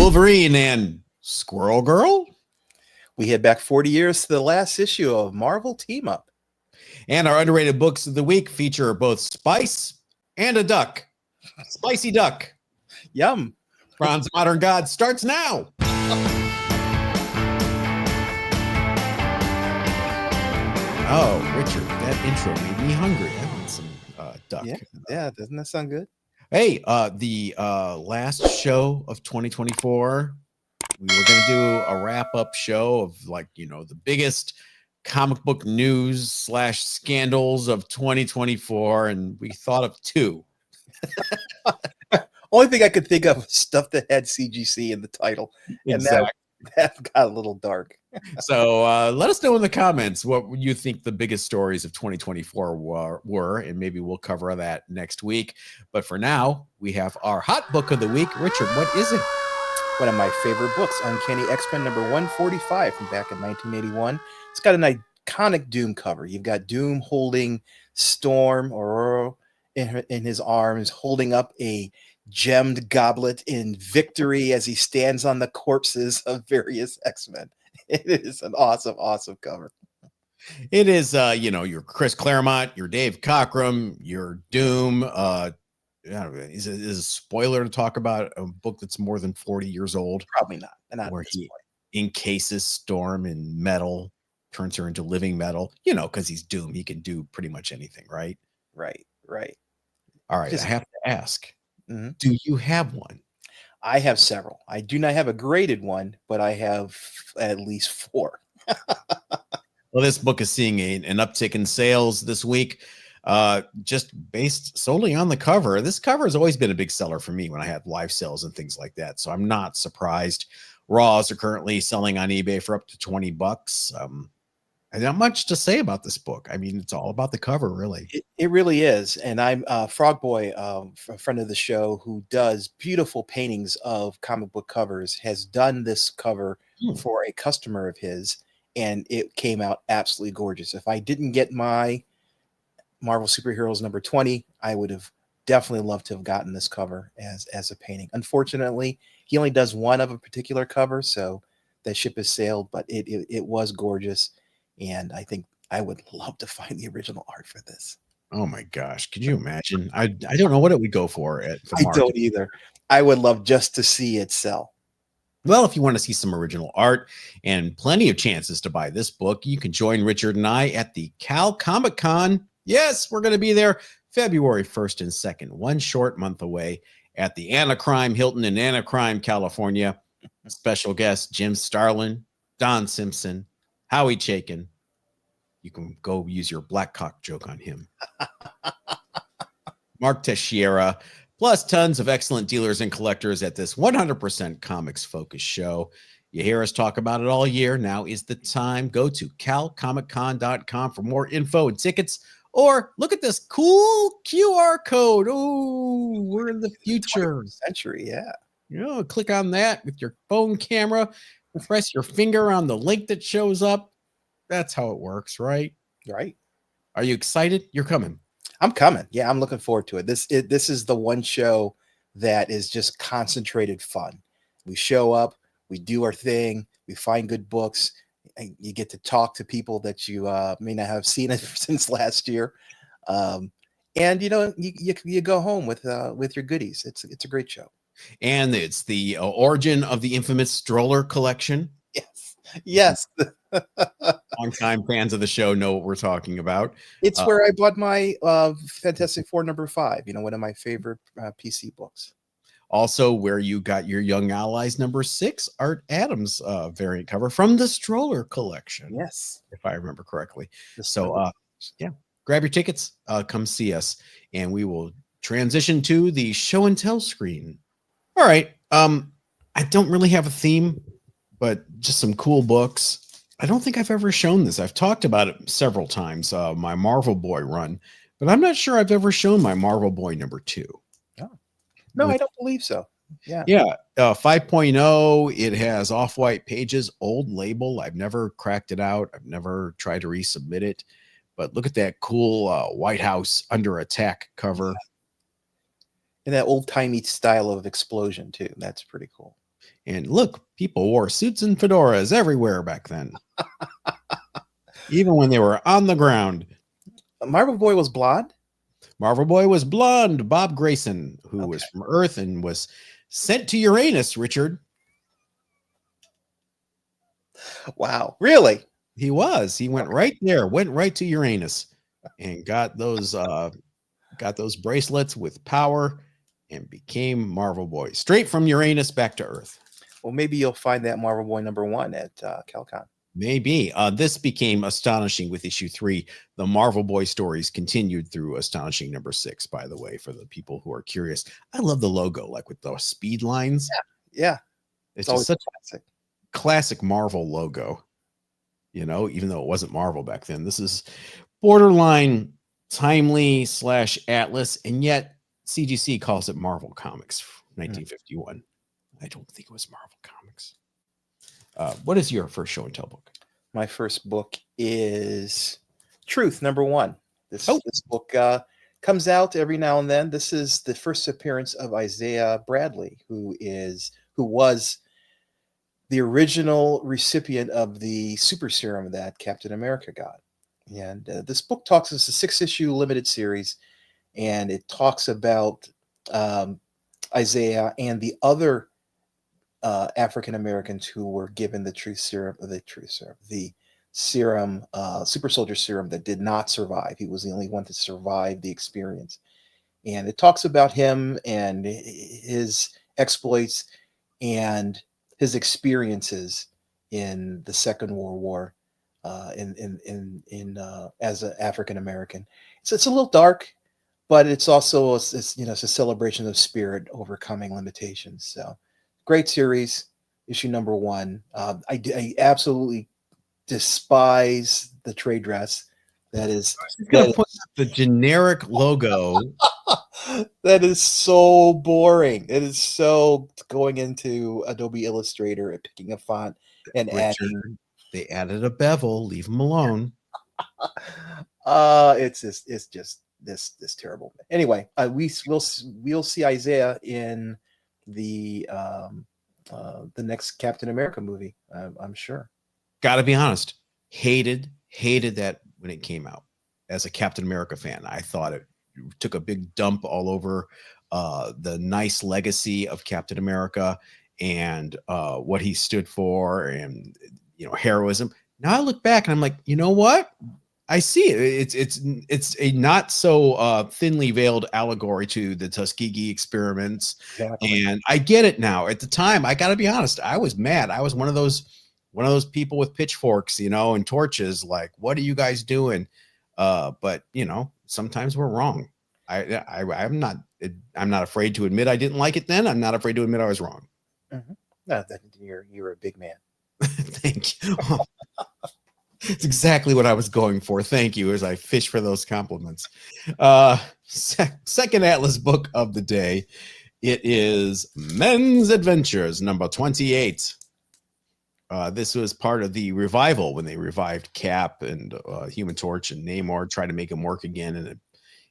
Wolverine and Squirrel Girl. We head back 40 years to the last issue of Marvel Team Up. And our underrated books of the week feature both spice and a duck. Spicy duck. Yum. Bronze Modern God starts now. Oh, Richard, that intro made me hungry. I want some duck. Yeah, doesn't that sound good? Hey, the last show of 2024, we were going to do a wrap-up show of, like, you know, the biggest comic book news / scandals of 2024, and we thought of two. Only thing I could think of was stuff that had CGC in the title. Exactly. And that got a little dark. So let us know in the comments what you think the biggest stories of 2024 were, and maybe we'll cover that next week. But for now, we have our hot book of the week. Richard, what is it? One of my favorite books, Uncanny X-Men number 145 from back in 1981. It's got an iconic Doom cover. You've got Doom holding Storm or in his arms, holding up a gemmed goblet in victory as he stands on the corpses of various X-Men. It is an awesome, awesome cover. It is, you know, your Chris Claremont, your Dave Cockrum, your Doom. Is a spoiler to talk about a book that's more than 40 years old? Probably not. Where he encases Storm in metal, turns her into living metal. You know, because he's Doom, he can do pretty much anything, right? Right. All right, I have to ask. Do you have one? I have several. I do not have a graded one, but I have at least 4. Well, this book is seeing an uptick in sales this week, just based solely on the cover. This cover has always been a big seller for me when I had live sales and things like that, so I'm not surprised. Raws are currently selling on eBay for up to $20. And not much to say about this book. I mean, it's all about the cover, really. It really is. And I'm Frog Boy, a friend of the show who does beautiful paintings of comic book covers, has done this cover for a customer of his, and it came out absolutely gorgeous. If I didn't get my Marvel Superheroes number 20, I would have definitely loved to have gotten this cover as a painting. Unfortunately, he only does one of a particular cover, so that ship has sailed, but it was gorgeous. And I think I would love to find the original art for this. Oh my gosh. Could you imagine? I don't know what it would go for at the market. I don't either. I would love just to see it sell. Well, if you want to see some original art and plenty of chances to buy this book, you can join Richard and I at the Cal Comic Con. Yes, we're going to be there February 1st and 2nd, one short month away at the Anaheim Hilton in Anaheim, California. Special guest Jim Starlin, Don Simpson, Howie Chaykin. You can go use your black cock joke on him. Mark Teixeira, plus tons of excellent dealers and collectors at this 100% comics focused show. You hear us talk about it all year. Now is the time. Go to calcomiccon.com for more info and tickets, or look at this cool QR code. Oh, we're in the future. Century, yeah. You know, click on that with your phone camera. Press your finger on the link that shows up. That's how it works, right? Right. Are you excited? You're coming. I'm coming. Yeah, I'm looking forward to it. This is the one show that is just concentrated fun. We show up, we do our thing, we find good books, and you get to talk to people that you may not have seen it since last year. And you know, you go home with your goodies. It's a great show. And it's the origin of the infamous stroller collection. Yes. Long-time fans of the show know what we're talking about. It's where I bought my Fantastic Four number 5. You know, one of my favorite PC books. Also, where you got your Young Allies number 6 Art Adams variant cover from the stroller collection. Yes, if I remember correctly. So, yeah, grab your tickets, come see us, and we will transition to the show and tell screen. All right. I don't really have a theme, but just some cool books. I don't think I've ever shown this. I've talked about it several times, my Marvel Boy run, but I'm not sure I've ever shown my Marvel Boy number 2. Oh. No, I don't believe so. Yeah. 5.0. It has off-white pages, old label. I've never cracked it out. I've never tried to resubmit it, but look at that cool White House Under Attack cover. In that old-timey style of explosion too. That's pretty cool. And look, people wore suits and fedoras everywhere back then. Even when they were on the ground. Marvel Boy was blonde? Marvel Boy was blonde. Bob Grayson, who was from Earth and was sent to Uranus, Richard. Wow. Really? He was. He went right there, went right to Uranus and got those bracelets with power and became Marvel Boy. Straight from Uranus back to Earth. Well, maybe you'll find that Marvel Boy #1 at CalCon. Maybe. This became Astonishing with issue 3. The Marvel Boy stories continued through Astonishing #6, by the way, for the people who are curious. I love the logo, like with those speed lines. Yeah. It's just such a classic Marvel logo, even though it wasn't Marvel back then. This is borderline timely / Atlas, and yet CGC calls it Marvel Comics 1951. I don't think it was Marvel Comics. What is your first show and tell book? My first book is Truth #1. This book comes out every now and then. This is the first appearance of Isaiah Bradley, who was the original recipient of the super serum that Captain America got. And this book it's a 6-issue limited series, and it talks about Isaiah and the other African Americans who were given the serum, super soldier serum that did not survive. He was the only one to survive the experience. And it talks about him and his exploits and his experiences in the Second World War as an African American. So it's a little dark, but it's also it's a celebration of spirit overcoming limitations. So great series, issue #1. I absolutely despise the trade dress. That is the generic logo. That is so boring. It is so going into Adobe Illustrator and picking a font and adding. They added a bevel. Leave them alone. It's just this terrible. Anyway, we'll see Isaiah in the next Captain America movie. I'm sure. Got to be honest. Hated that when it came out. As a Captain America fan, I thought it took a big dump all over the nice legacy of Captain America and what he stood for and heroism. Now I look back and I'm like, you know what? I see it. It's a not so thinly veiled allegory to the Tuskegee experiments. Exactly. And I get it now. At the time, I got to be honest, I was mad. I was one of those people with pitchforks, and torches. Like, what are you guys doing? But sometimes we're wrong. I'm not afraid to admit I didn't like it then. I'm not afraid to admit I was wrong. Mm-hmm. No, you're a big man. Thank you. It's exactly what I was going for. Thank you, as I fish for those compliments. Second Atlas book of the day. It is Men's Adventures #28. This was part of the revival when they revived Cap and Human Torch and Namor, tried to make him work again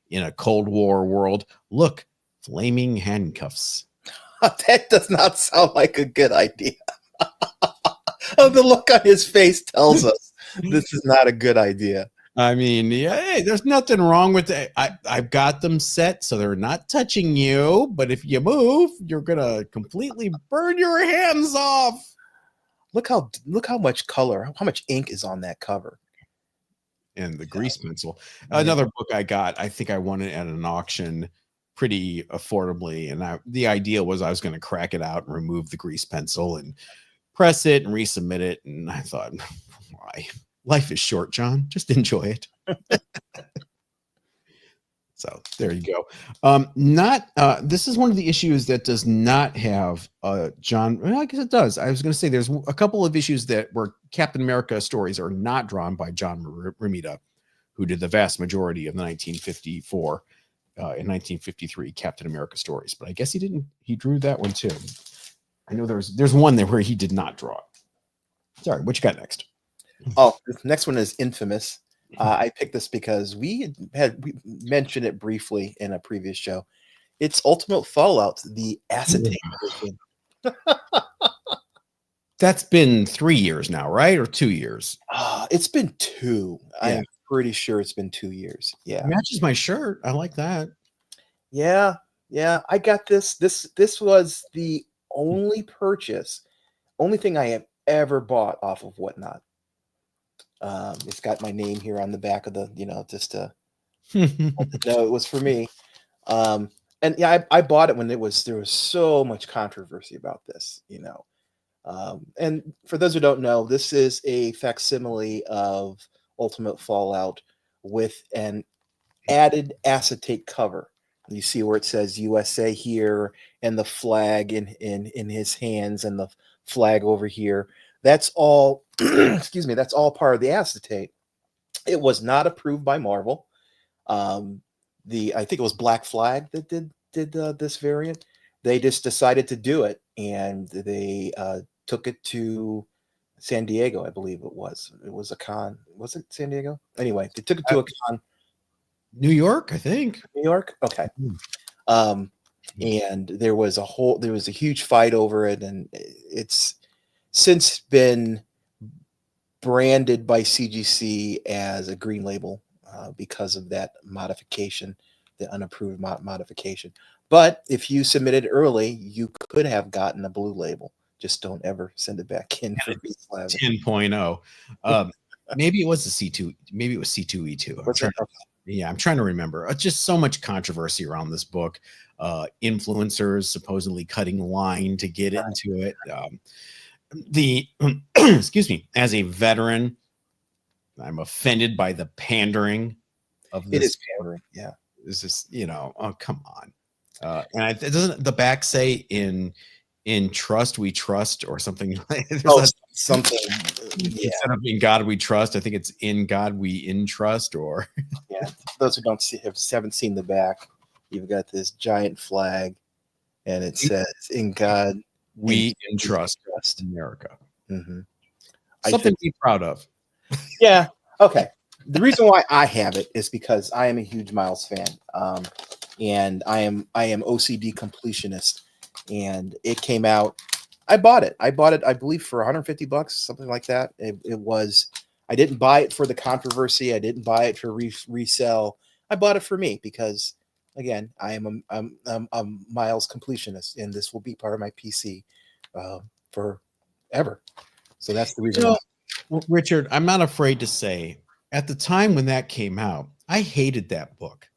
in a Cold War world. Look, flaming handcuffs. That does not sound like a good idea. Oh, the look on his face tells us this is not a good idea. I mean, hey, there's nothing wrong with it. I've got them set so they're not touching you, but if you move, you're gonna completely burn your hands off. Look how much color, how much ink is on that cover. And the grease pencil. Another book I got, I think I won it at an auction pretty affordably. And the idea was I was going to crack it out and remove the grease pencil and press it and resubmit it. And I thought, why? Life is short, John. Just enjoy it. So there you go. This is one of the issues that does not have John. Well, I guess it does. I was going to say there's a couple of issues where Captain America stories are not drawn by John Romita, who did the vast majority of the 1954 and 1953 Captain America stories. But I guess he didn't. He drew that one too. I know there's one there where he did not draw it. Sorry, what you got next? Oh, this next one is Infamous. I picked this because we mentioned it briefly in a previous show. It's Ultimate Fallout, the acetate edition. That's been 3 years now, right? Or 2 years? It's been 2. Yeah. I'm pretty sure it's been 2 years. Yeah. Matches my shirt. I like that. Yeah. Yeah. I got this. This was the only purchase, only thing I have ever bought off of Whatnot. It's got my name here on the back of the, just to know it was for me. And yeah, I bought it when there was so much controversy about this, and for those who don't know, this is a facsimile of Ultimate Fallout with an added acetate cover. You see where it says USA here, and the flag in his hands, and the flag over here. That's all. Excuse me. That's all part of the acetate. It was not approved by Marvel. I think it was Black Flag that did this variant. They just decided to do it, and they took it to San Diego, I believe it was. It was a con. Was it San Diego? Anyway, they took it to a con. New York, I think. New York? Okay. Mm. And there was a huge fight over it, and it's since been branded by CGC as a green label because of that modification, the unapproved modification. But if you submitted early, you could have gotten a blue label. Just don't ever send it back in for 10.0. Maybe it was a C2. Maybe it was C2E2. I'm trying to remember. Just so much controversy around this book. Influencers supposedly cutting line to get into it. Excuse me, as a veteran, I'm offended by the pandering of this. It is pandering. Yeah. This is, oh, come on. And doesn't the back say in trust we trust or something like that? Something. Yeah. Instead of in God we trust, I think it's in God we entrust. Or yeah. Those who haven't seen the back, you've got this giant flag, and it says "In God we entrust America." Mm-hmm. Something to be proud of. Yeah. Okay. The reason why I have it is because I am a huge Miles fan, and I am OCD completionist, and it came out. I bought it. I believe, for $150, something like that. It was. I didn't buy it for the controversy. I didn't buy it for resell. I bought it for me because, again, I am a Miles completionist, and this will be part of my PC forever. So that's the reason. Well, Richard, I'm not afraid to say, at the time when that came out, I hated that book.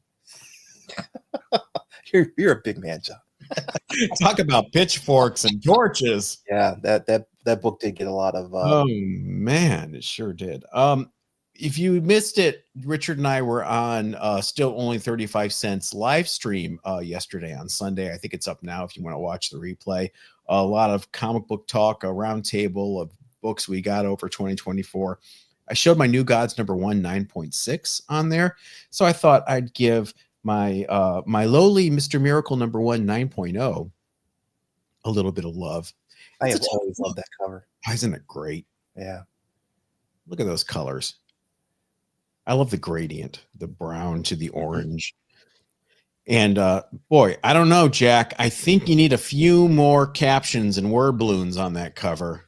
You're a big man, John. Talk about pitchforks and torches. Yeah, that book did get a lot of. Oh man, it sure did. If you missed it, Richard and I were on Still Only 35 Cents live stream yesterday on Sunday. I think it's up now if you want to watch the replay. A lot of comic book talk, a round table of books we got over 2024. I showed my New Gods #1 9.6 on there, so I thought I'd give my my lowly Mr. Miracle #1 9.0 a little bit of love. I have always loved that cover. Isn't it great? Yeah. Look at those colors. I love the gradient, the brown to the orange. And boy, I don't know, Jack. I think you need a few more captions and word balloons on that cover.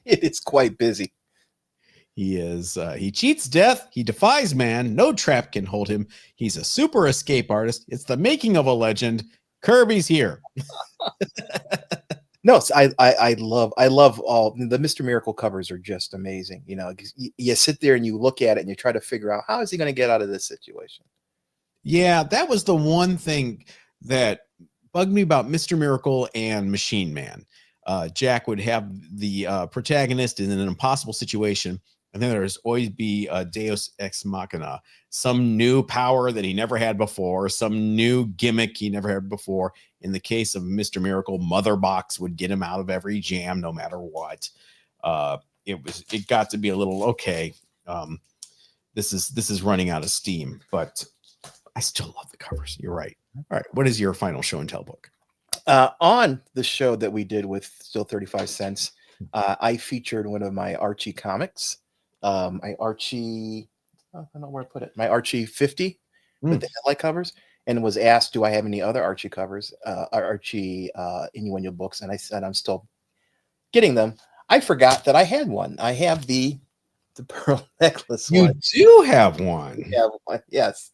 It is quite busy. He is. He cheats death. He defies man. No trap can hold him. He's a super escape artist. It's the making of a legend. Kirby's here. No, I love all the Mr. Miracle covers are just amazing. You sit there and you look at it and you try to figure out how is he going to get out of this situation. Yeah, that was the one thing that bugged me about Mr. Miracle and Machine Man. Jack would have the protagonist in an impossible situation, and then there's always be a Deus Ex Machina, some new power that he never had before, some new gimmick he never had before. In the case of Mr. Miracle, Mother Box would get him out of every jam, no matter what. It got to be a little okay. This is running out of steam, but I still love the covers. You're right. All right, what is your final show and tell book? On the show that we did with Still 35 Cents, I featured one of my Archie comics. I don't know where to put it. My Archie 50 with the headlight covers, and was asked, do I have any other Archie covers, Archie innuendo books? And I said, I'm still getting them. I forgot that I had one. I have the pearl necklace You one. do have one. I have one. Yes.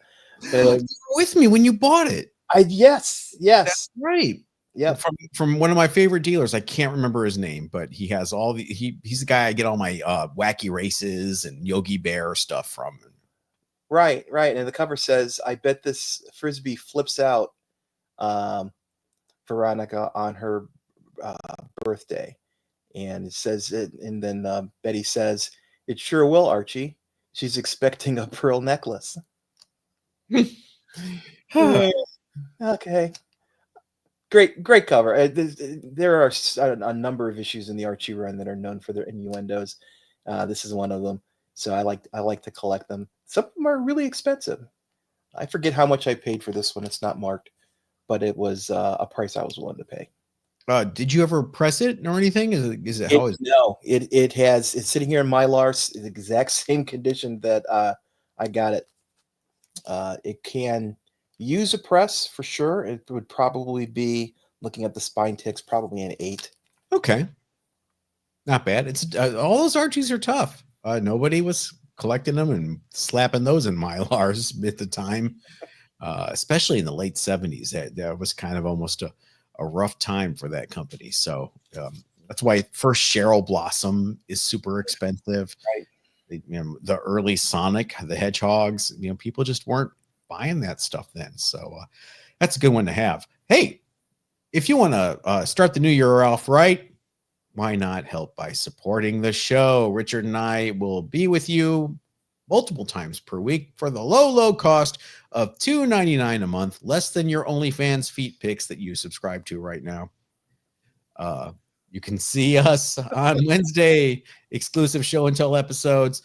You were with me when you bought it. Yes. That's right. Yeah. From one of my favorite dealers. I can't remember his name, but he has all the he's the guy I get all my wacky races and Yogi Bear stuff from. Right. And the cover says, "I bet this frisbee flips out, Veronica on her birthday." And it says it, and then Betty says, "It sure will, Archie. She's expecting a pearl necklace." Okay. Great cover. There are a number of issues in the Archie run that are known for their innuendos. This is one of them. So I like to collect them. Some of them are really expensive. I forget how much I paid for this one. It's not marked, but it was a price I was willing to pay. Did you ever press it or anything? Is it how is No, it's sitting here in Mylar, the exact same condition that I got it. It can use a press for sure. It would probably be, looking at the spine ticks, probably an 8. Okay, not bad. It's all those Archies are tough. Nobody was collecting them and slapping those in Mylars at the time, especially in the late 70s. That was kind of almost a rough time for that company. So that's why first Cheryl Blossom is super expensive. Right. The early Sonic the Hedgehogs, people just weren't buying that stuff then. So that's a good one to have. Hey, if you want to start the new year off right, why not help by supporting the show? Richard and I will be with you multiple times per week for the low cost of $2.99 a month, less than your OnlyFans feet pics that you subscribe to right now. You can see us on Wednesday, exclusive show and tell episodes.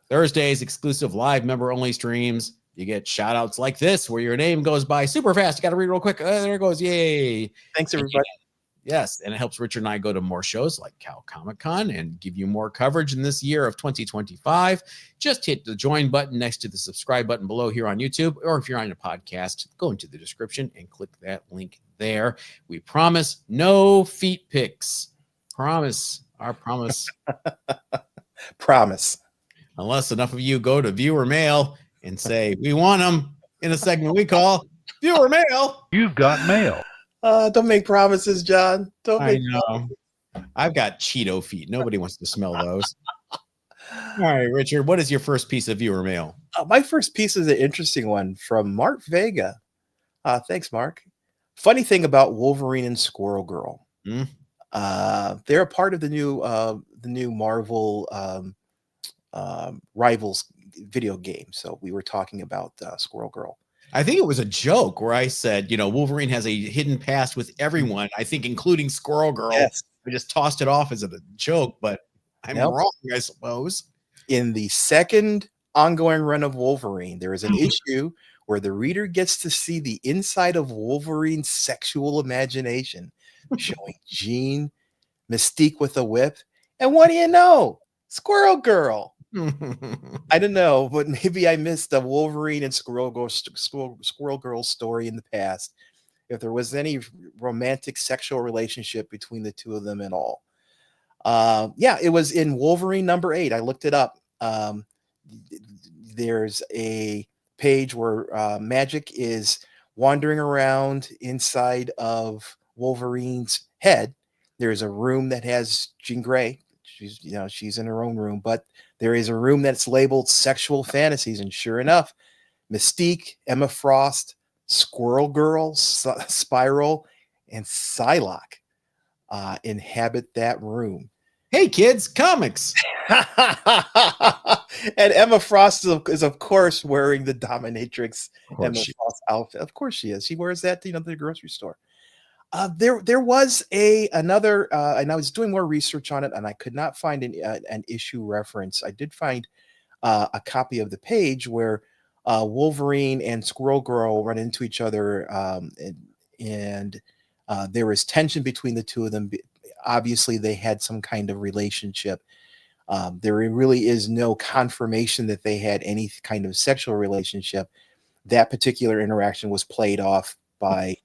Thursdays, exclusive live member only streams. You get shout outs like this, where your name goes by super fast. You got to read real quick. There it goes. Yay. Thanks, everybody. Yes, and it helps Richard and I go to more shows like Cal Comic Con and give you more coverage in this year of 2025. Just hit the join button next to the subscribe button below here on YouTube, or if you're on a podcast, go into the description and click that link there. We promise no feet pics. Promise. Our promise. Promise. Unless enough of you go to viewer mail and say, we want them in a segment we call viewer mail. You've got mail. Don't make promises, John. I know. I've got Cheeto feet. Nobody wants to smell those. All right, Richard, what is your first piece of viewer mail? My first piece is an interesting one from Mark Vega. Thanks, Mark. Funny thing about Wolverine and Squirrel Girl. They're a part of the new Marvel Rivals video game. So we were talking about Squirrel Girl. I think it was a joke where I said, Wolverine has a hidden past with everyone, I think including Squirrel Girl. Yes. I just tossed it off as a joke, but I'm wrong, I suppose. In the second ongoing run of Wolverine, there is an issue where the reader gets to see the inside of Wolverine's sexual imagination, showing Jean, Mystique with a whip, and what do you know? Squirrel Girl. I don't know, but maybe I missed a Wolverine and Squirrel Girl story in the past. If there was any romantic sexual relationship between the two of them at all. It was in Wolverine number 8. I looked it up. There's a page where Magic is wandering around inside of Wolverine's head. There's a room that has Jean Grey. She's in her own room, but there is a room that's labeled sexual fantasies. And sure enough, Mystique, Emma Frost, Squirrel Girl, Spiral, and Psylocke inhabit that room. Hey, kids, comics. And Emma Frost is of course wearing the dominatrix Emma Frost outfit. Of course she is. She wears that to the grocery store. There was another, and I was doing more research on it, and I could not find an issue reference. I did find a copy of the page where Wolverine and Squirrel Girl run into each other, and there was tension between the two of them. Obviously, they had some kind of relationship. There really is no confirmation that they had any kind of sexual relationship. That particular interaction was played off by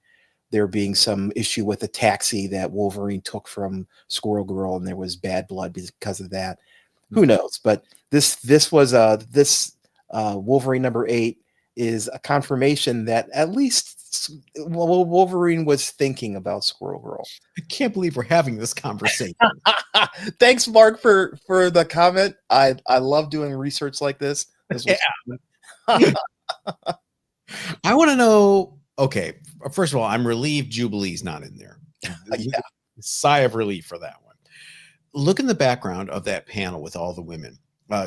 there being some issue with a taxi that Wolverine took from Squirrel Girl, and there was bad blood because of that. Who knows? But this Wolverine number 8 is a confirmation that at least Wolverine was thinking about Squirrel Girl. I can't believe we're having this conversation. Thanks, Mark, for the comment. I love doing research like this. I want to know. Okay, first of all, I'm relieved Jubilee's not in there. Yeah. Sigh of relief for that one. Look in the background of that panel with all the women.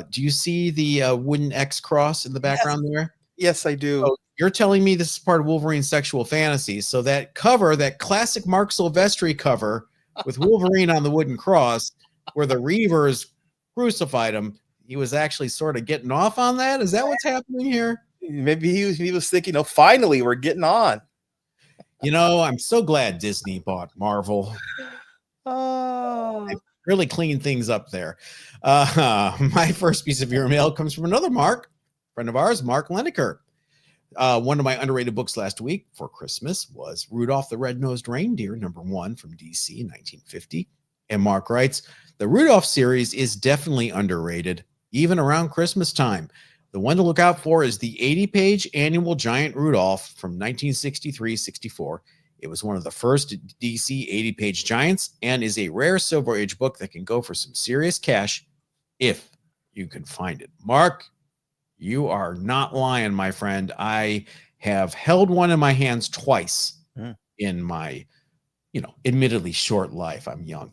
Do you see the wooden X cross in the background there? Yes, I do. So you're telling me this is part of Wolverine's sexual fantasy. So that cover, that classic Mark Silvestri cover with Wolverine on the wooden cross, where the Reavers crucified him, he was actually sort of getting off on that? Is that what's happening here? Maybe he was thinking, oh, finally, we're getting on. You know, I'm so glad Disney bought Marvel. Oh. Really clean things up there. My first piece of viewer mail comes from another Mark, friend of ours, Mark Leneker. One of my underrated books last week for Christmas was Rudolph the Red-Nosed Reindeer, #1 from DC in 1950. And Mark writes, the Rudolph series is definitely underrated, even around Christmas time. The one to look out for is the 80-page annual Giant Rudolph from 1963-64. It was one of the first DC 80-page giants and is a rare Silver Age book that can go for some serious cash if you can find it. Mark, you are not lying, my friend. I have held one in my hands twice in my, admittedly short life. I'm young.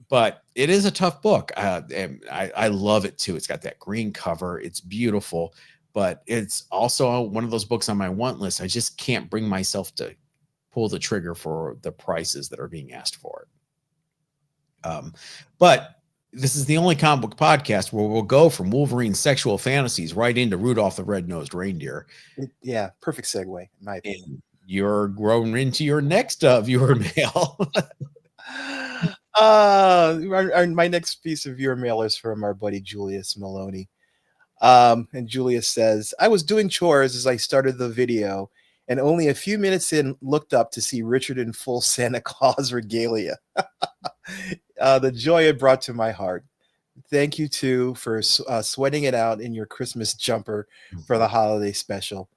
But it is a tough book. I love it too. It's got that green cover. It's beautiful, but it's also one of those books on my want list. I just can't bring myself to pull the trigger for the prices that are being asked for it. But this is the only comic book podcast where we'll go from Wolverine's sexual fantasies right into Rudolph the Red-Nosed Reindeer. Yeah, perfect segue, in my opinion. And you're growing into your next viewer mail. My next piece of viewer mail is from our buddy Julius Maloney. And Julius says, I was doing chores as I started the video, and only a few minutes in looked up to see Richard in full Santa Claus regalia. The joy it brought to my heart. Thank you, too, for sweating it out in your Christmas jumper for the holiday special.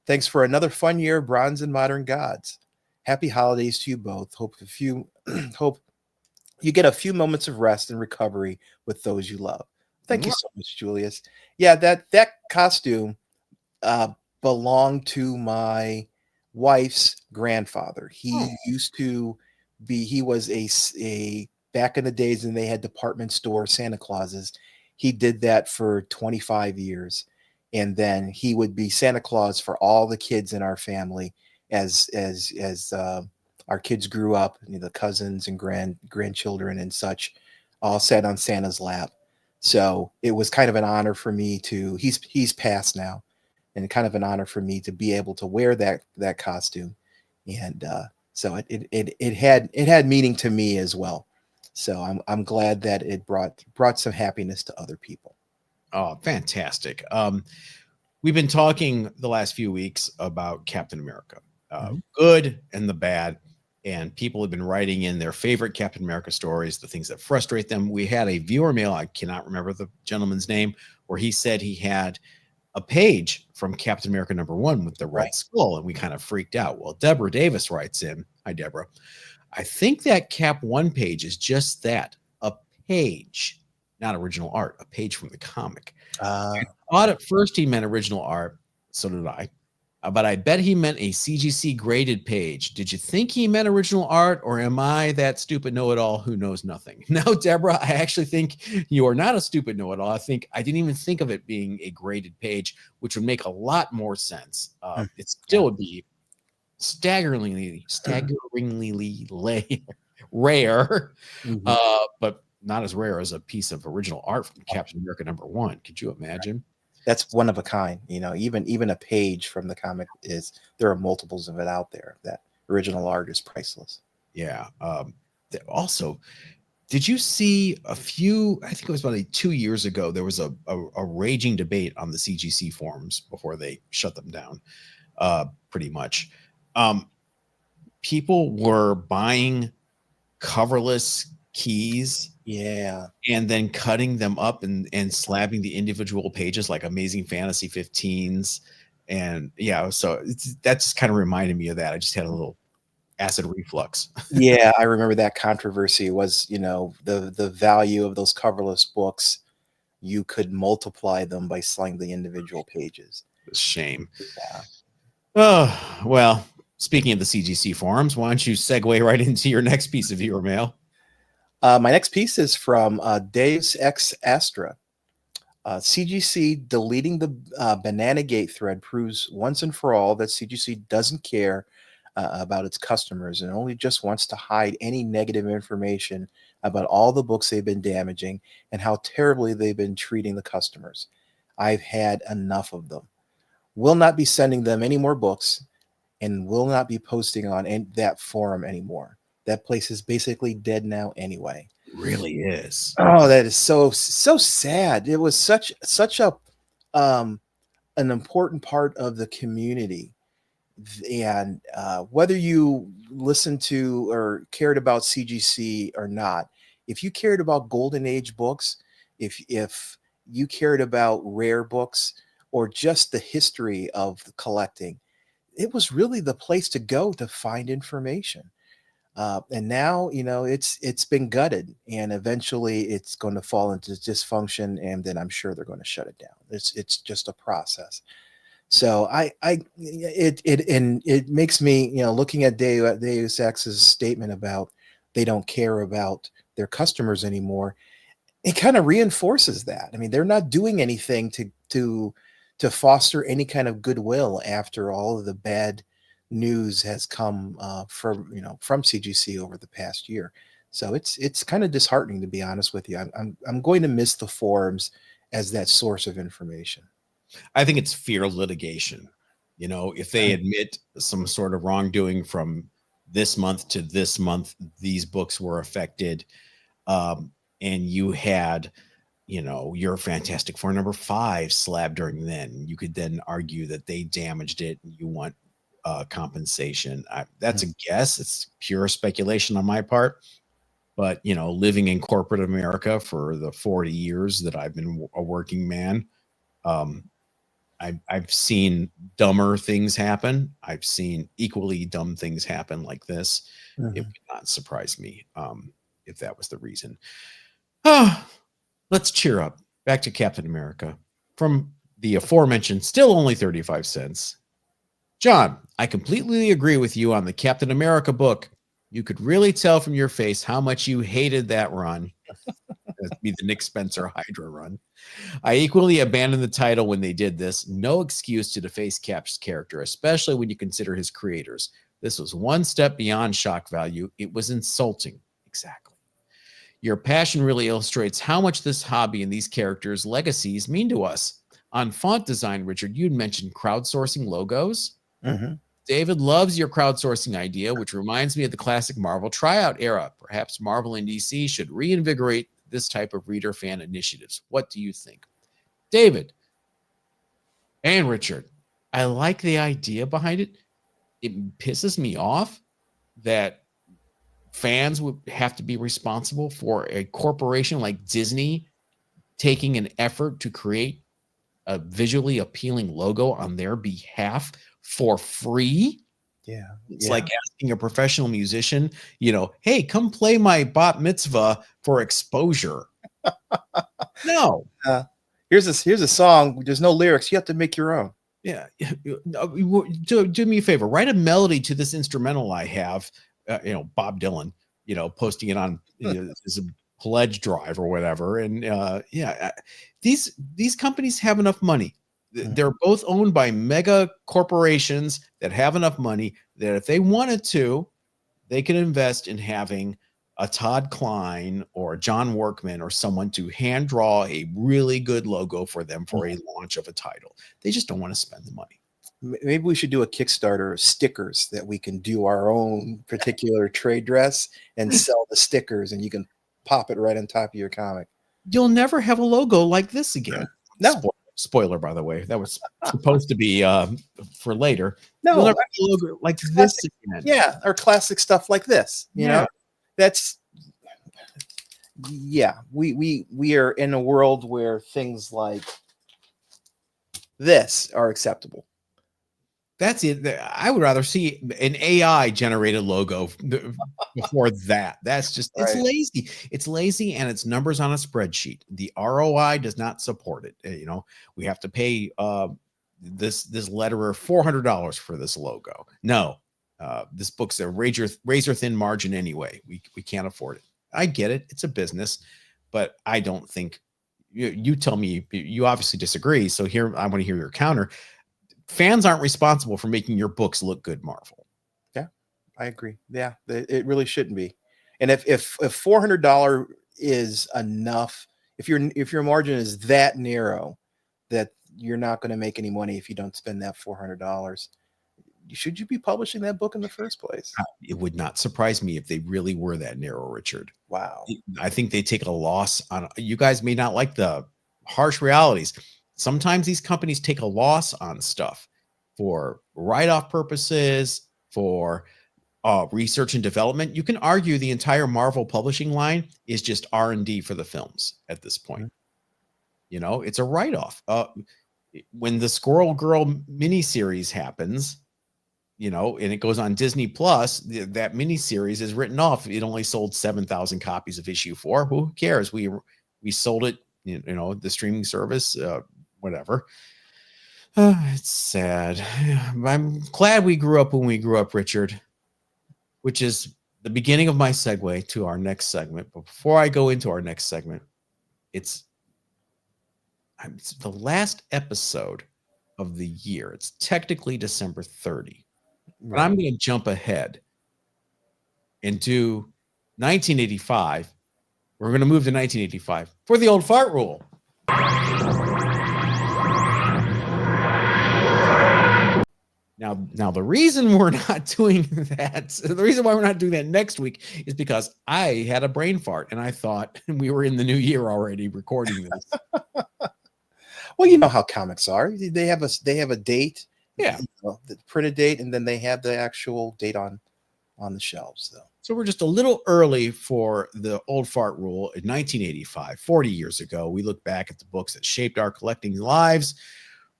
Thanks for another fun year of Bronze and Modern Gods. Happy holidays to you both. Hope you get a few moments of rest and recovery with those you love. Thank you so much, Julius. Yeah, that costume belonged to my wife's grandfather. He used to be, he was a back in the days when they had department store Santa Clauses. He did that for 25 years. And then he would be Santa Claus for all the kids in our family as our kids grew up, the cousins and grandchildren and such all sat on Santa's lap. So it was kind of an honor for me to, he's passed now, and kind of an honor for me to be able to wear that costume. And so it had meaning to me as well. So I'm glad that it brought some happiness to other people. Oh, fantastic. We've been talking the last few weeks about Captain America, good and the bad. And people have been writing in their favorite Captain America stories, the things that frustrate them. We had a viewer mail, I cannot remember the gentleman's name, where he said he had a page from Captain America #1 with the red skull, and we kind of freaked out. Well, Deborah Davis writes in, hi, Deborah. I think that Cap 1 page is just that, a page, not original art, a page from the comic. I thought at first he meant original art, so did I. But I bet he meant a CGC graded page. Did you think he meant original art, or am I that stupid know-it-all who knows nothing? No, Deborah, I actually think you are not a stupid know-it-all. I didn't even think of it being a graded page, which would make a lot more sense. It still would be staggeringly rare, but not as rare as a piece of original art from Captain America #1. Could you imagine? That's one of a kind. Even a page from the comic there are multiples of it out there. That original art is priceless. Yeah. Also, did you see I think it was about 2 years ago, there was a raging debate on the CGC forums before they shut them down, pretty much. people were buying coverless keys, and then cutting them up and slabbing the individual pages like Amazing Fantasy 15s. And so that just kind of reminded me of that. I just had a little acid reflux. Yeah, I remember that controversy was, the value of those coverless books, you could multiply them by selling the individual pages. It's a shame. Yeah. Oh, well, speaking of the CGC forums, why don't you segue right into your next piece of viewer mail? My next piece is from Deus Ex Astra. CGC deleting the Bananagate thread proves once and for all that CGC doesn't care about its customers and only just wants to hide any negative information about all the books they've been damaging and how terribly they've been treating the customers. I've had enough of them. Will not be sending them any more books and will not be posting on that forum anymore. That place is basically dead now anyway. It really is. Oh, that is so sad. It was such a an important part of the community. And whether you listened to or cared about CGC or not, if you cared about Golden Age books, if you cared about rare books or just the history of collecting, it was really the place to go to find information. And now, it's been gutted, and eventually it's going to fall into dysfunction, and then I'm sure they're going to shut it down. It's just a process. So it makes me, looking at Deus Ex's statement about they don't care about their customers anymore. It kind of reinforces that. I mean, they're not doing anything to foster any kind of goodwill after all of the bad news has come from CGC over the past year. So it's kind of disheartening, to be honest with you. I'm going to miss the forums as that source of information. I think it's fear litigation. If they admit some sort of wrongdoing from this month to this month, these books were affected, and you had, your Fantastic Four #5 slab during then, you could then argue that they damaged it and you want compensation. That's a guess. It's pure speculation on my part. But, living in corporate America for the 40 years that I've been a working man, I've seen dumber things happen. I've seen equally dumb things happen like this. It would not surprise me if that was the reason. Let's cheer up. Back to Captain America. From the aforementioned, still only 35 cents. John, I completely agree with you on the Captain America book. You could really tell from your face how much you hated that run. That'd be the Nick Spencer Hydra run. I equally abandoned the title when they did this. No excuse to deface Cap's character, especially when you consider his creators. This was one step beyond shock value. It was insulting. Exactly. Your passion really illustrates how much this hobby and these characters' legacies mean to us. On font design, Richard, you'd mentioned crowdsourcing logos. David loves your crowdsourcing idea, which reminds me of the classic Marvel tryout era. Perhaps Marvel and DC should reinvigorate this type of reader fan initiatives. What do you think? David and Richard, I like the idea behind it. It pisses me off that fans would have to be responsible for a corporation like Disney taking an effort to create a visually appealing logo on their behalf for free. It's like asking a professional musician, hey, come play my bat mitzvah for exposure. No. Here's a song. There's no lyrics. You have to make your own. Yeah. Do me a favor. Write a melody to this instrumental I have, Bob Dylan, posting it on as a pledge drive or whatever. And these companies have enough money. They're both owned by mega corporations that have enough money that if they wanted to, they could invest in having a Todd Klein or a John Workman or someone to hand draw a really good logo for them for a launch of a title. They just don't want to spend the money. Maybe we should do a Kickstarter of stickers that we can do our own particular trade dress and sell the stickers, and you can pop it right on top of your comic. You'll never have a logo like this again. No. Spoiler, by the way, that was supposed to be for later. No, You'll never see a logo like this again. Yeah, or classic stuff like this. You know, that's we are in a world where things like this are acceptable. That's it. I would rather see an AI generated logo before that. That's just, it's lazy. It's lazy and it's numbers on a spreadsheet. The ROI does not support it. You know, we have to pay this letterer $400 for this logo. No, this book's a razor thin margin anyway. We can't afford it. I get it. It's a business, but I don't think you tell me you obviously disagree. So here, I want to hear your counter. Fans aren't responsible for making your books look good, Marvel. Yeah, I agree. Yeah, it really shouldn't be. And if $400 is enough, if your margin is that narrow that you're not going to make any money if you don't spend that $400, should you be publishing that book in the first place? It would not surprise me if they really were that narrow, Richard. Wow. I think they take a loss on, you guys may not like the harsh realities. Sometimes these companies take a loss on stuff for write-off purposes, for research and development. You can argue the entire Marvel publishing line is just R&D for the films at this point. Mm-hmm. You know, it's a write-off. When the Squirrel Girl miniseries happens, you know, and it goes on Disney Plus, that miniseries is written off. It only sold 7,000 copies of issue 4. Who cares? We sold it, you know, the streaming service, whatever. It's sad. I'm glad we grew up when we grew up, Richard, which is the beginning of my segue to our next segment. But before I go into our next segment, it's the last episode of the year. It's technically December 30. Right. But I'm going to jump ahead and do 1985. We're going to move to 1985 for the old fart rule. Now the reason we're not doing that, the reason why we're not doing that next week is because I had a brain fart and I thought we were in the new year already recording this. Well, you know how comics are. They have a date, yeah, you know, the printed date, and then they have the actual date on the shelves. So we're just a little early for the old fart rule. In 1985, 40 years ago, we look back at the books that shaped our collecting lives.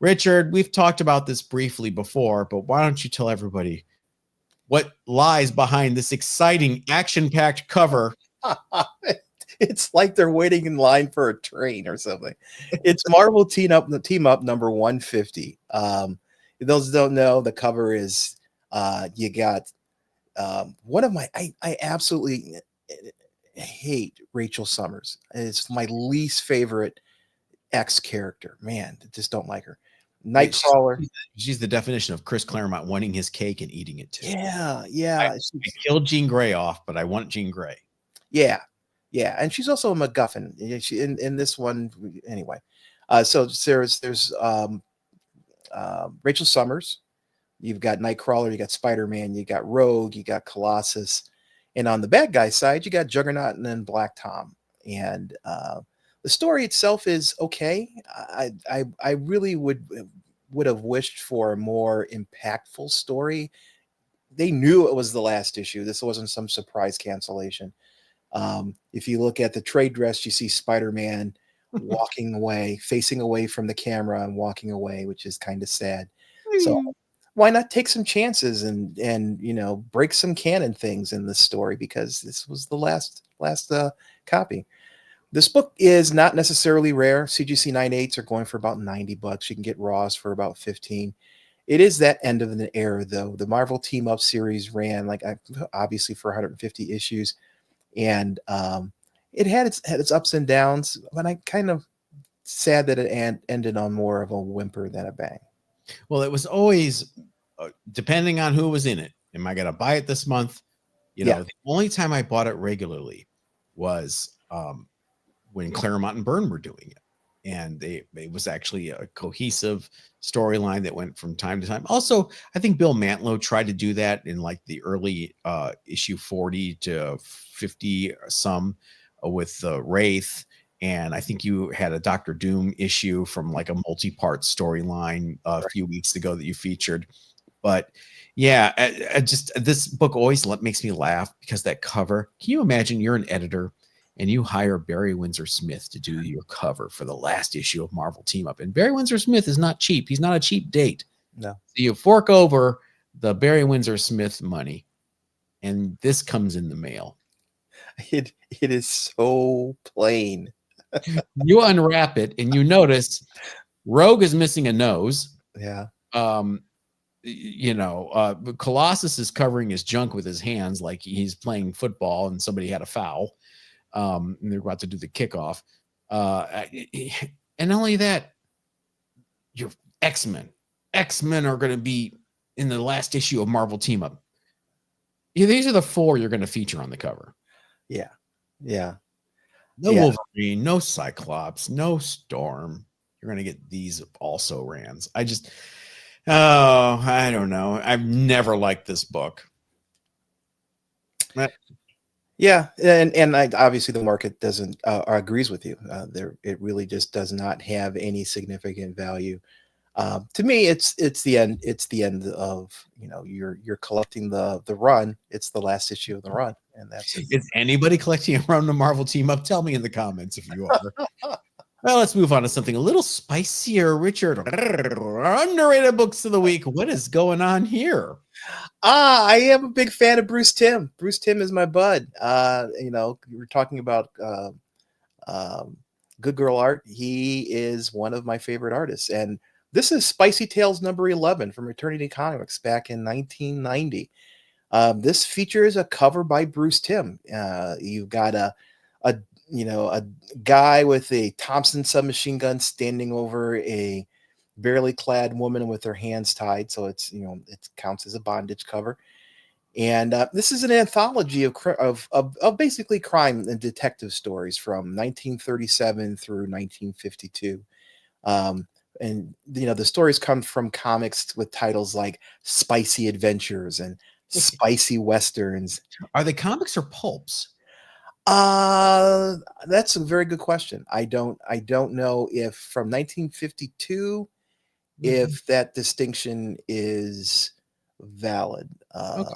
Richard, we've talked about this briefly before, but why don't you tell everybody what lies behind this exciting action-packed cover? It's like they're waiting in line for a train or something. It's Marvel Team Up number 150. Those who don't know, the cover is you got one of my I absolutely hate Rachel Summers. It's my least favorite X character. Man, I just don't like her. Nightcrawler. She's the definition of Chris Claremont wanting his cake and eating it too. Yeah. I killed Jean Grey off, but I want Jean Grey. Yeah, and she's also a MacGuffin. She in this one anyway. So there's Rachel Summers. You've got Nightcrawler. You got Spider-Man. You got Rogue. You got Colossus. And on the bad guy side, you got Juggernaut and then Black Tom. And the story itself is okay. I really would have wished for a more impactful story. They knew it was the last issue. This wasn't some surprise cancellation. If you look at the trade dress, you see Spider-Man walking away, facing away from the camera and walking away, which is kind of sad. So why not take some chances and you know, break some canon things in this story, because this was the last copy. This book is not necessarily rare. CGC 9/8s are going for about $90. You can get Raws for about $15. It is that end of an era, though. The Marvel Team Up series ran obviously for 150 issues, and it had its ups and downs. But I kind of sad that it ended on more of a whimper than a bang. Well, it was always depending on who was in it. Am I going to buy it this month? You know, the only time I bought it regularly was when Claremont and Byrne were doing it. And it was actually a cohesive storyline that went from time to time. Also, I think Bill Mantlo tried to do that in like the early issue 40 to 50 some with Wraith And I think you had a Doctor Doom issue from like a multi-part storyline a few weeks ago that you featured. But yeah, I just this book always makes me laugh because that cover. Can you imagine you're an editor and you hire Barry Windsor Smith to do your cover for the last issue of Marvel Team Up? And Barry Windsor Smith is not cheap. He's not a cheap date. No. So you fork over the Barry Windsor Smith money, and this comes in the mail. It is so plain. You unwrap it and you notice Rogue is missing a nose. Yeah. Colossus is covering his junk with his hands like he's playing football and somebody had a foul. And they're about to do the kickoff. And not only that, your X-Men are going to be in the last issue of Marvel Team Up. Yeah, these are the 4 you're going to feature on the cover. Yeah. Yeah. No Wolverine, no Cyclops, no Storm. You're going to get these also rans. I don't know. I've never liked this book. Yeah, and obviously the market doesn't agrees with you. It really just does not have any significant value. To me, it's the end. It's the end of you're collecting the run. It's the last issue of the run, and that's it. Is anybody collecting around the Marvel Team Up? Tell me in the comments if you are. Well, let's move on to something a little spicier, Richard. Underrated books of the week. What is going on here? I am a big fan of Bruce Timm. Bruce Timm is my bud. We're talking about good girl art. He is one of my favorite artists, and this is Spicy Tales number 11 from Eternity Comics back in 1990. This features a cover by Bruce Timm. You've got a guy with a Thompson submachine gun standing over a barely clad woman with her hands tied. So it counts as a bondage cover. And this is an anthology of basically crime and detective stories from 1937 through 1952. And the stories come from comics with titles like Spicy Adventures and Spicy Westerns. Are they comics or pulps? That's a very good question. I don't know if from 1952 if that distinction is valid. Okay.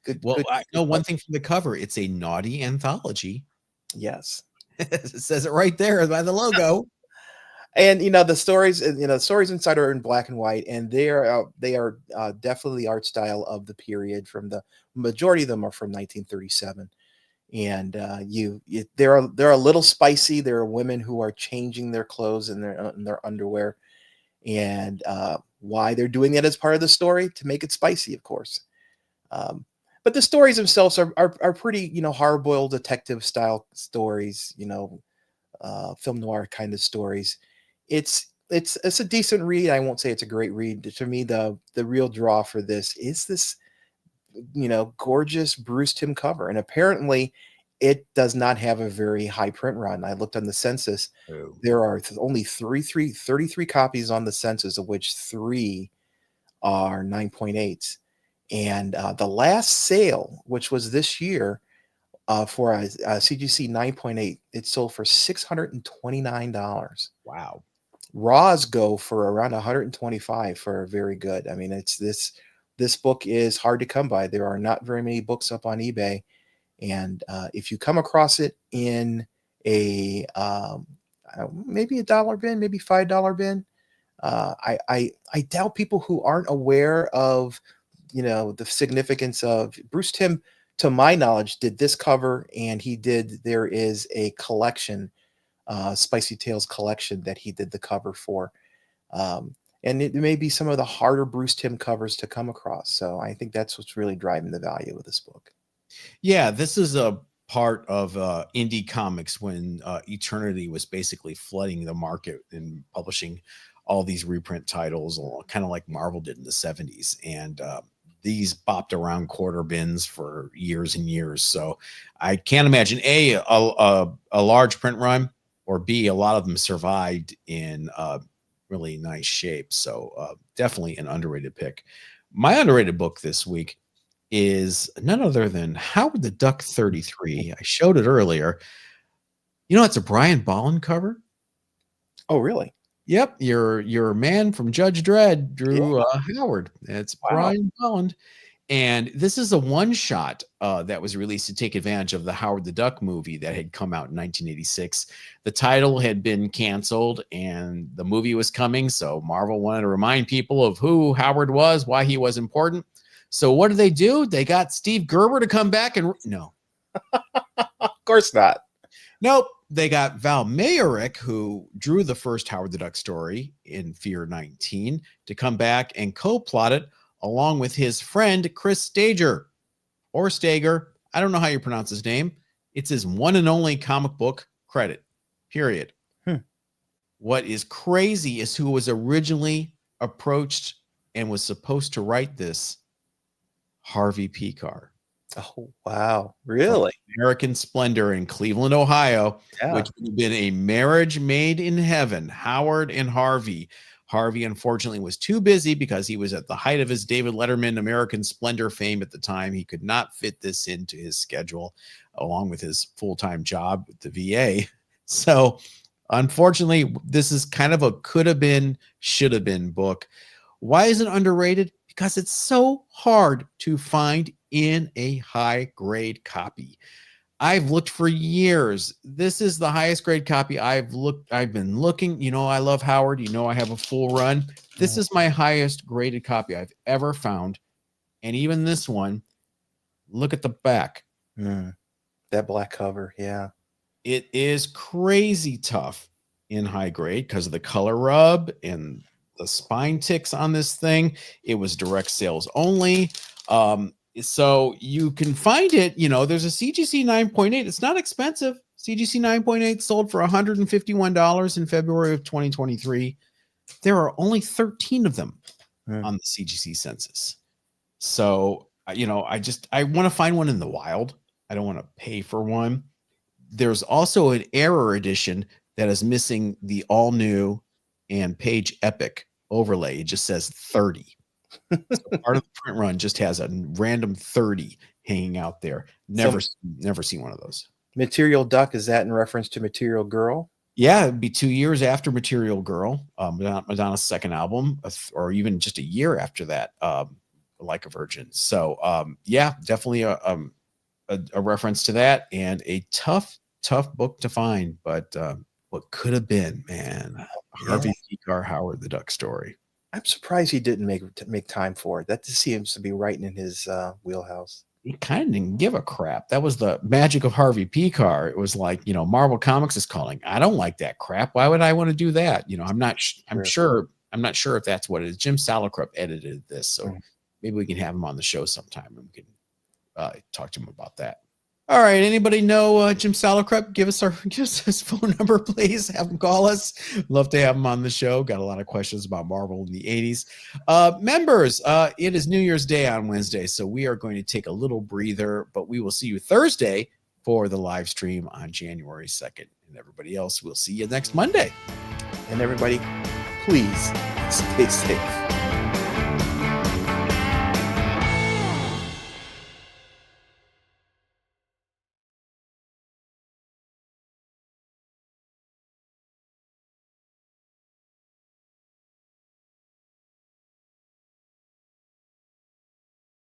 Good. I know one thing from the cover. It's a naughty anthology. Yes. It says it right there by the logo. And the stories inside are in black and white, and they are definitely the art style of the period. From the majority of them are from 1937, and they're a little spicy. There are women who are changing their clothes and their underwear, and why they're doing it as part of the story to make it spicy, of course. But the stories themselves are pretty hard-boiled detective style stories, film noir kind of stories. It's a decent read. I won't say it's a great read. To me, the real draw for this is this gorgeous Bruce Timm cover, and apparently it does not have a very high print run. I looked on the census. Oh. There are only 33 copies on the census, of which 3 are 9.8s. And the last sale, which was this year, for a CGC 9.8, it sold for $629. Wow. Raws go for around 125 for very good. I mean, it's this book is hard to come by. There are not very many books up on eBay, and if you come across it in a maybe $1 bin, maybe $5 bin, I doubt people who aren't aware of the significance of Bruce Timm, to my knowledge, did this cover, and there is a collection, Spicy Tales collection, that he did the cover for. And it may be some of the harder Bruce Timm covers to come across. So I think that's what's really driving the value of this book. Yeah, this is a part of indie comics when Eternity was basically flooding the market and publishing all these reprint titles, kind of like Marvel did in the 70s. And these bopped around quarter bins for years and years. So I can't imagine a large print run, or B, a lot of them survived in really nice shape. So definitely an underrated pick. My underrated book this week is none other than Howard the Duck 33. I showed it earlier. You know, it's a Brian Bolland cover. Oh, really? Yep, your man from Judge Dredd, Drew Howard. It's Brian Bolland. And this is a one-shot that was released to take advantage of the Howard the Duck movie that had come out in 1986. The title had been canceled and the movie was coming, so Marvel wanted to remind people of who Howard was, why he was important. So what did? They got Steve Gerber to come back and no. Of course not. Nope. They got Val Mayerick, who drew the first Howard the Duck story in Fear 19, to come back and co-plot it along with his friend Chris Stager, or Stager. I don't know how you pronounce his name. It's his one and only comic book credit, period. What is crazy is who was originally approached and was supposed to write this, Harvey Pekar. Oh, wow. Really? American Splendor in Cleveland, Ohio, which would have been a marriage made in heaven. Howard and Harvey. Harvey, unfortunately, was too busy because he was at the height of his David Letterman American Splendor fame at the time. He could not fit this into his schedule, along with his full-time job with the VA. So, unfortunately, this is kind of a could have been, should have been book. Why is it underrated? Because it's so hard to find in a high-grade copy. I've looked for years. This is the highest grade copy I've been looking. You know, I love Howard. You know, I have a full run. This is my highest graded copy I've ever found. And even this one, look at the back. That black cover. Yeah. It is crazy tough in high grade because of the color rub and the spine ticks on this thing. It was direct sales only. So you can find it, you know, there's a CGC 9.8. It's not expensive. CGC 9.8 sold for $151 in February of 2023. There are only 13 of them on the CGC census. So, you know, I want to find one in the wild. I don't want to pay for one. There's also an error edition that is missing the all new and page epic overlay. It just says 30. So part of the print run just has a random 30 hanging out there. Never seen one of those. Material Duck, is that in reference to Material Girl? Yeah, it'd be 2 years after Material Girl, Madonna's second album, or even just a year after that, Like a Virgin. So yeah, definitely a reference to that, and a tough book to find, but what could have been, man. Harvey Pekar, Howard the Duck story. I'm surprised he didn't make time for it. That just seems to be right in his wheelhouse. He kind of didn't give a crap. That was the magic of Harvey Pekar. It was like, you know, Marvel Comics is calling. I don't like that crap. Why would I want to do that? You know, I'm not sure if that's what it is. Jim Starlin edited this, so maybe we can have him on the show sometime and we can talk to him about that. All right. Anybody know Jim Starlin? Give us his phone number, please. Have him call us. Love to have him on the show. Got a lot of questions about Marvel in the 80s. Members, it is New Year's Day on Wednesday, so we are going to take a little breather, but we will see you Thursday for the live stream on January 2nd. And everybody else, we'll see you next Monday. And everybody, please stay safe.